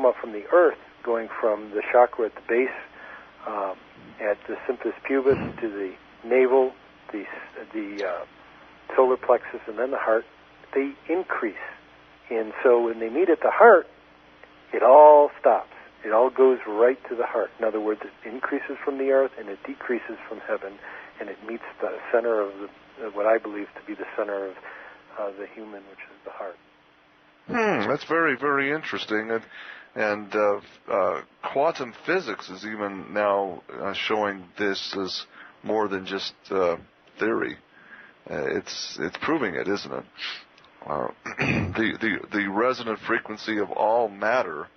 come up from the earth, going from the chakra at the base, at the symphysis pubis, to the navel, the solar plexus, and then the heart, they increase. And so when they meet at the heart, it all stops. It all goes right to the heart. In other words, it increases from the earth and it decreases from heaven, and it meets the center of what I believe to be the center of the human, which is the heart. That's very, very interesting. And quantum physics is even now showing this as more than just theory. It's proving it, isn't it? The resonant frequency of all matter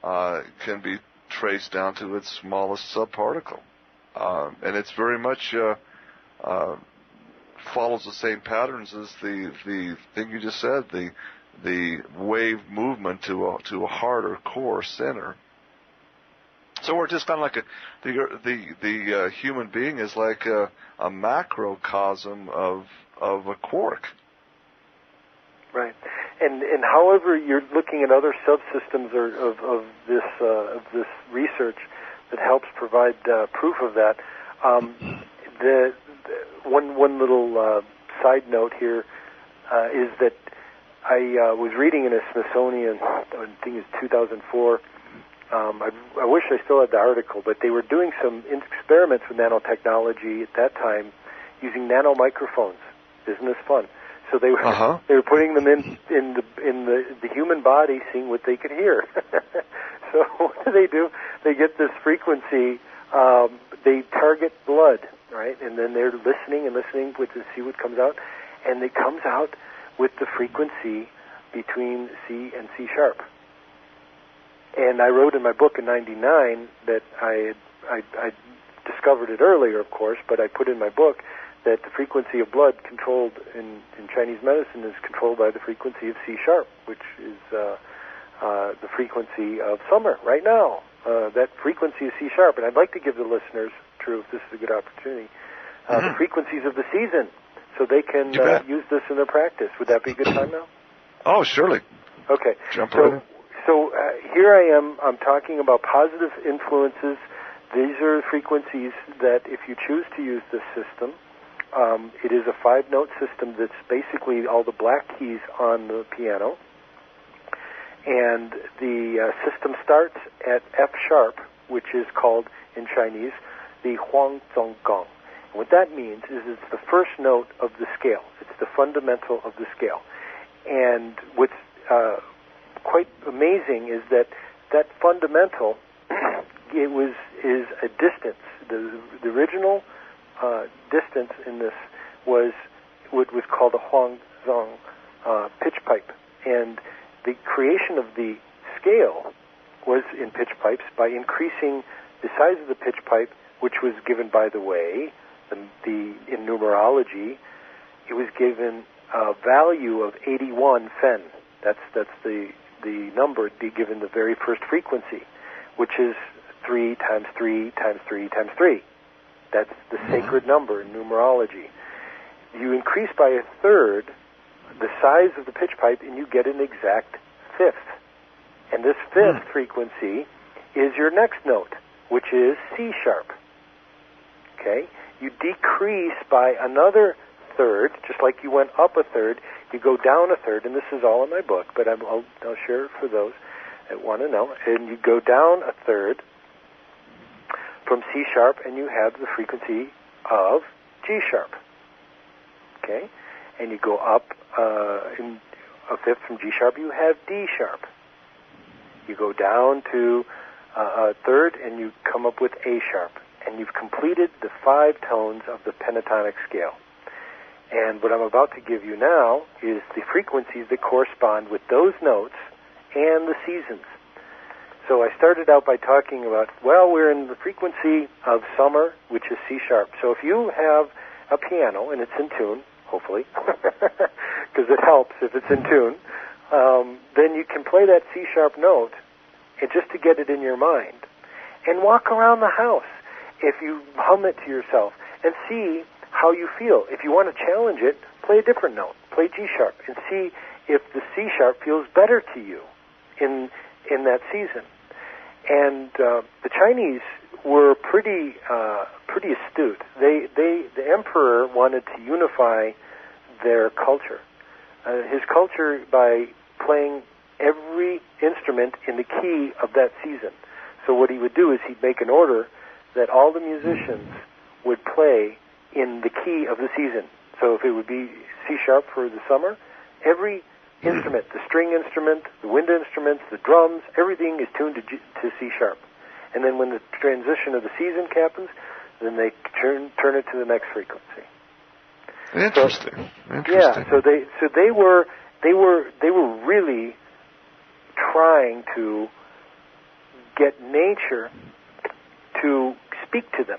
can be traced down to its smallest subparticle, and it's very much follows the same patterns as the thing you just said, the wave movement to a heart or core center. So we're just kind of like the human being is like a macrocosm of a quark. Right, and however you're looking at other subsystems of this research that helps provide proof of that. The one little side note here is that I was reading in a Smithsonian, I think it's 2004. I wish I still had the article, but they were doing some experiments with nanotechnology at that time using nanomicrophones. Isn't this fun? So they were putting them in the human body, seeing what they could hear. So what do? They get this frequency. They target blood, right? And then they're listening to see what comes out, and it comes out with the frequency between C and C sharp. And I wrote in my book in '99 that I discovered it earlier, of course, but I put in my book that the frequency of blood controlled in Chinese medicine is controlled by the frequency of C sharp, which is the frequency of summer right now. That frequency is C sharp, and I'd like to give the listeners, Drew, if this is a good opportunity, the frequencies of the season, so they can use this in their practice. Would that be a good time now? Oh, surely. Okay. Jump right in. So here I am. I'm talking about positive influences. These are frequencies that, if you choose to use this system, it is a 5-note system that's basically all the black keys on the piano. And the system starts at F sharp, which is called, in Chinese, the Huang Zong Gong. And what that means is it's the first note of the scale. It's the fundamental of the scale. And what's quite amazing is that fundamental is a distance. The original distance in this was what was called a Huang Zong pitch pipe, and the creation of the scale was in pitch pipes by increasing the size of the pitch pipe, which was given, by the way, in numerology, it was given a value of 81 Fen. That's the number given the very first frequency, which is 3 times 3 times 3 times 3. That's the sacred number in numerology. You increase by a third the size of the pitch pipe, and you get an exact fifth. And this fifth frequency is your next note, which is C sharp. Okay? You decrease by another third, just like you went up a third, you go down a third, and this is all in my book, but I'll share it for those that want to know. And you go down a third from C sharp, and you have the frequency of G sharp. Okay? And you go up in a fifth from G sharp, you have D sharp. You go down to a third, and you come up with A sharp. And you've completed the 5 tones of the pentatonic scale. And what I'm about to give you now is the frequencies that correspond with those notes and the seasons. So I started out by talking about, well, we're in the frequency of summer, which is C sharp. So if you have a piano and it's in tune, hopefully, because it helps if it's in tune, then you can play that C sharp note, and just to get it in your mind, and walk around the house. If you hum it to yourself and see how you feel. If you want to challenge it, play a different note. Play G sharp and see if the C sharp feels better to you in in that season. And the Chinese were pretty astute. The emperor wanted to unify their culture, his culture, by playing every instrument in the key of that season. So what he would do is he'd make an order that all the musicians would play in the key of the season. So if it would be C sharp for the summer, every instrument, the string instrument, the wind instruments, the drums, everything is tuned to C sharp. And then when the transition of the season happens, then they turn it to the next frequency. Interesting. Yeah, so they were really trying to get nature to speak to them.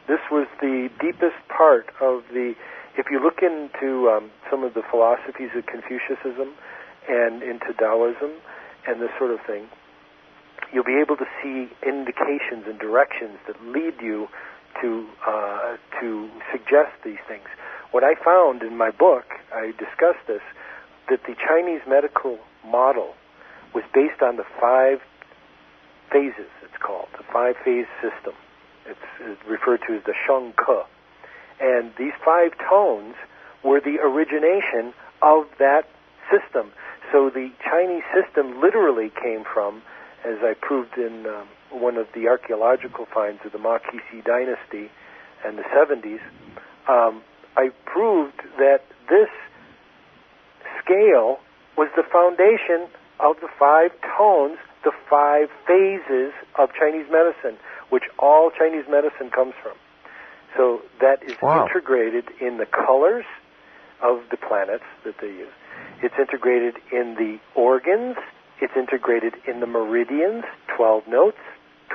This was the deepest part of the. If you look into some of the philosophies of Confucianism and into Taoism and this sort of thing, you'll be able to see indications and directions that lead you to suggest these things. What I found in my book, I discussed this, that the Chinese medical model was based on the 5 phases, it's called, the 5-phase system. It's referred to as the Sheng Ke. And these 5 tones were the origination of that system. So the Chinese system literally came from, as I proved in one of the archaeological finds of the Makisi dynasty in the 70s, I proved that this scale was the foundation of the 5 tones, the 5 phases of Chinese medicine, which all Chinese medicine comes from. So that is integrated in the colors of the planets that they use. It's integrated in the organs. It's integrated in the meridians, 12 notes,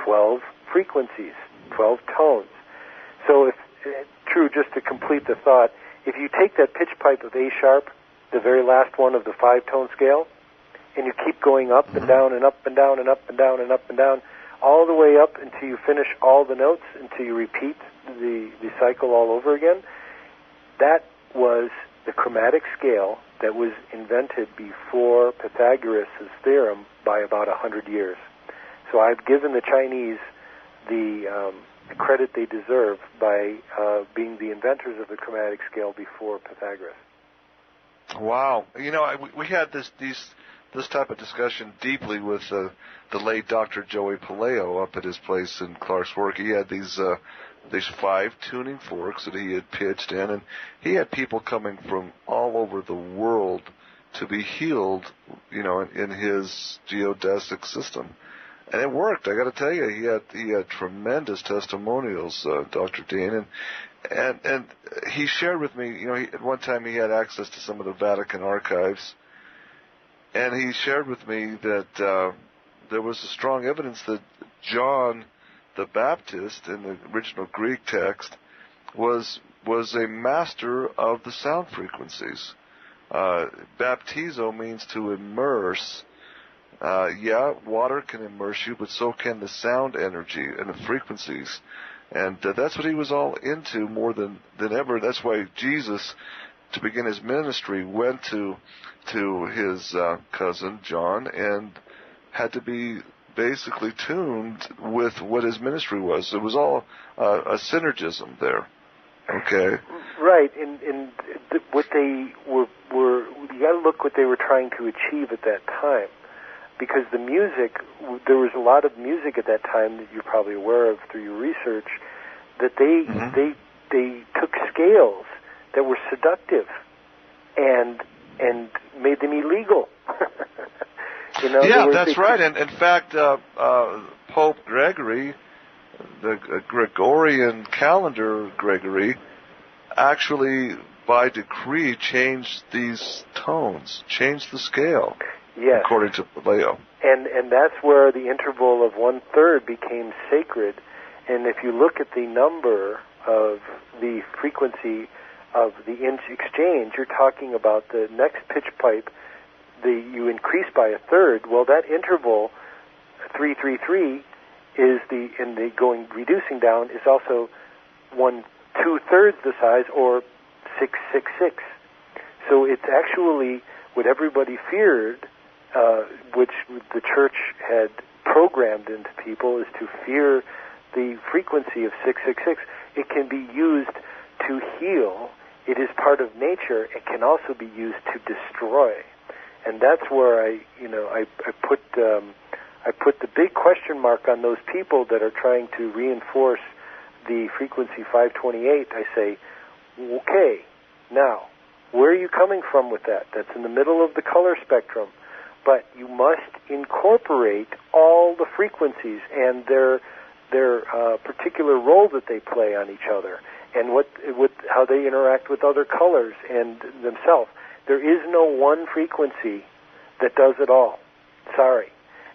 12 frequencies, 12 tones. So just to complete the thought, if you take that pitch pipe of A sharp, the very last one of the 5-tone scale, and you keep going up and down and up and down and up and down and up and down, all the way up until you finish all the notes, until you repeat the cycle all over again, that was the chromatic scale that was invented before Pythagoras' theorem by about 100 years. So I've given the Chinese the credit they deserve by being the inventors of the chromatic scale before Pythagoras. Wow. You know, we had this type of discussion deeply with the late Dr. Joey Paleo up at his place in Clark's Fork. He had these 5 tuning forks that he had pitched in, and he had people coming from all over the world to be healed, you know, in his geodesic system. And it worked. I got to tell you, he had tremendous testimonials, Dr. Dean, and he shared with me, you know, at one time he had access to some of the Vatican archives, and he shared with me that there was a strong evidence that John the Baptist in the original Greek text was a master of the sound frequencies. Baptizo means to immerse. Water can immerse you, but so can the sound energy and the frequencies. And that's what he was all into more than ever. That's why Jesus, to begin his ministry, went to his cousin John and had to be basically tuned with what his ministry was. It was all a synergism there. Okay. Right, and what they were you got to look what they were trying to achieve at that time, because the music, there was a lot of music at that time that you're probably aware of through your research, that they took scales that were seductive and made them illegal. You know, yeah, that's right. And in fact, Pope Gregory, the Gregorian calendar Gregory, actually by decree changed these tones, changed the scale. Yes. According to Paleo. And that's where the interval of 1/3 became sacred. And if you look at the number of the frequency of the exchange, you're talking about the next pitch pipe, you increase by 1/3. Well, that interval, 333, is reducing down is also 2/3 the size, or 666. So it's actually what everybody feared which the church had programmed into people, is to fear the frequency of 666. It can be used to heal. It is part of nature. It can also be used to destroy. And that's where I put the big question mark on those people that are trying to reinforce the frequency 528. I say, okay, now, where are you coming from with that? That's in the middle of the color spectrum. But you must incorporate all the frequencies and their particular role that they play on each other, and how they interact with other colors and themselves. There is no one frequency that does it all. Sorry.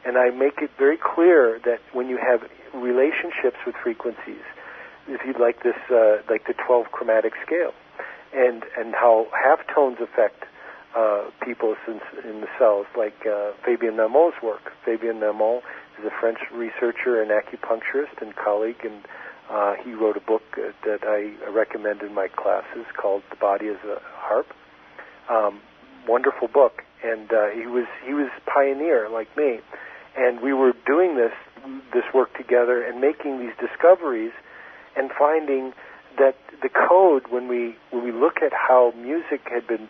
And I make it very clear that when you have relationships with frequencies, if you'd like this, like the 12 chromatic scale, and how halftones affect people in the cells, like Fabien Nameau's work. Fabien Nameau is a French researcher and acupuncturist and colleague, and he wrote a book that I recommend in my classes called The Body as a Harp. Wonderful book, and he was pioneer like me, and we were doing this work together and making these discoveries and finding that the code, when we look at how music had been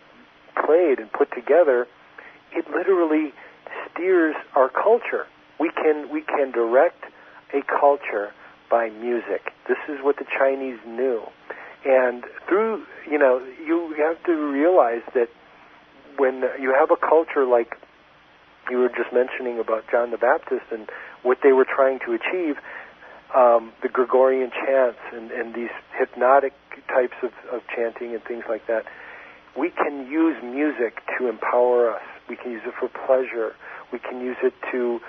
played and put together, it literally steers our culture. We can direct a culture by music. This is what the Chinese knew. And through, you have to realize that when you have a culture like you were just mentioning about John the Baptist and what they were trying to achieve, the Gregorian chants and these hypnotic types of chanting and things like that, we can use music to empower us. We can use it for pleasure. We can use it to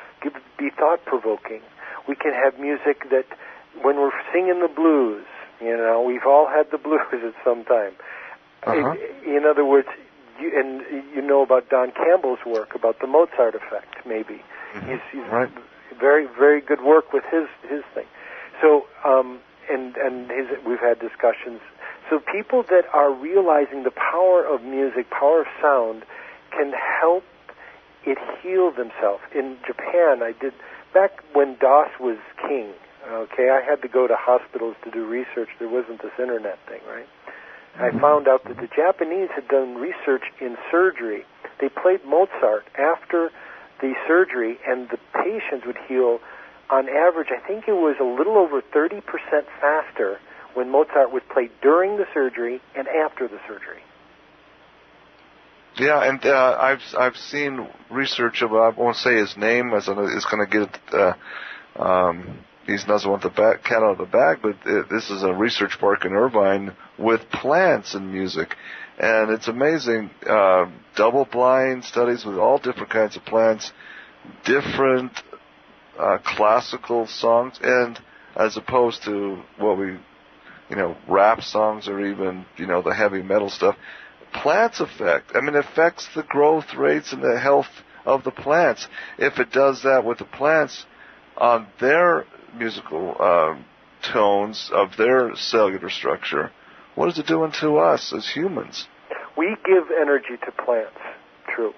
be thought-provoking. We can have music that, when we're singing the blues, we've all had the blues at some time. Uh-huh. In other words, you know about Don Campbell's work about the Mozart effect, maybe. Mm-hmm. He's right. Very, very good work with his thing. So, we've had discussions. So people that are realizing the power of music, power of sound, can help it heal themselves. In Japan, I did, back when DOS was king, I had to go to hospitals to do research. There wasn't this internet thing, right? I found out that the Japanese had done research in surgery. They played Mozart after the surgery, and the patients would heal on average. I think it was a little over 30% faster when Mozart was played during the surgery and after the surgery. Yeah, and I've seen research of, I won't say his name, as it's going to get he doesn't want the cat out of the bag, but this is a research work in Irvine with plants and music. And it's amazing, double-blind studies with all different kinds of plants, different classical songs, and as opposed to what we, rap songs or even, the heavy metal stuff. Plants affects the growth rates and the health of the plants. If it does that with the plants on their musical tones of their cellular structure, what is it doing to us as humans? We give energy to plants, true.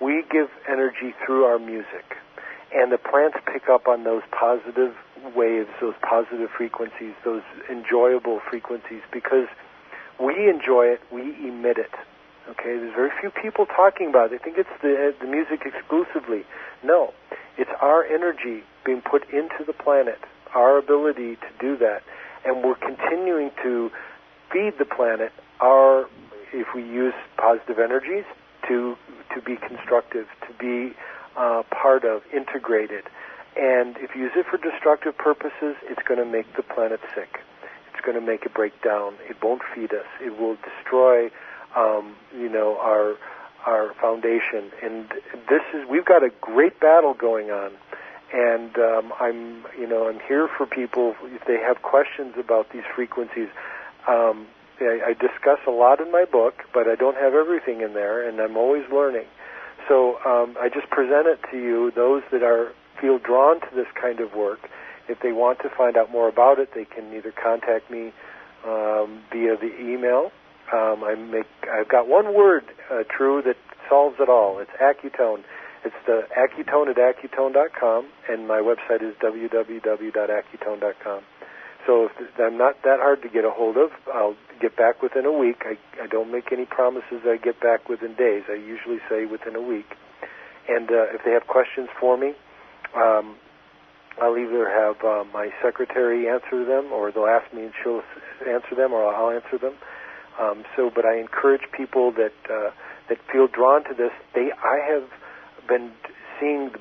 We give energy through our music. And the plants pick up on those positive waves, those positive frequencies, those enjoyable frequencies, because we enjoy it, we emit it. Okay, there's very few people talking about it. They think it's the music exclusively. No, it's our energy being put into the planet, our ability to do that. And we're continuing to feed the planet if we use positive energies, to be constructive, to be part of, integrated. And if you use it for destructive purposes, it's going to make the planet sick. It's going to make it break down. It won't feed us. It will destroy, our foundation. And we've got a great battle going on. And I'm here for people if they have questions about these frequencies. I discuss a lot in my book, but I don't have everything in there, and I'm always learning. So I just present it to you, those that feel drawn to this kind of work. If they want to find out more about it, they can either contact me via the email. I've got one word, True, that solves it all. It's Accutone. It's the Accutone at Accutone.com, and my website is www.accutone.com. So if I'm not that hard to get a hold of, I'll get back within a week. I don't make any promises I get back within days. I usually say within a week. And if they have questions for me, I'll either have my secretary answer them, or they'll ask me and she'll answer them, or I'll answer them. But I encourage people that feel drawn to this. I have been seeing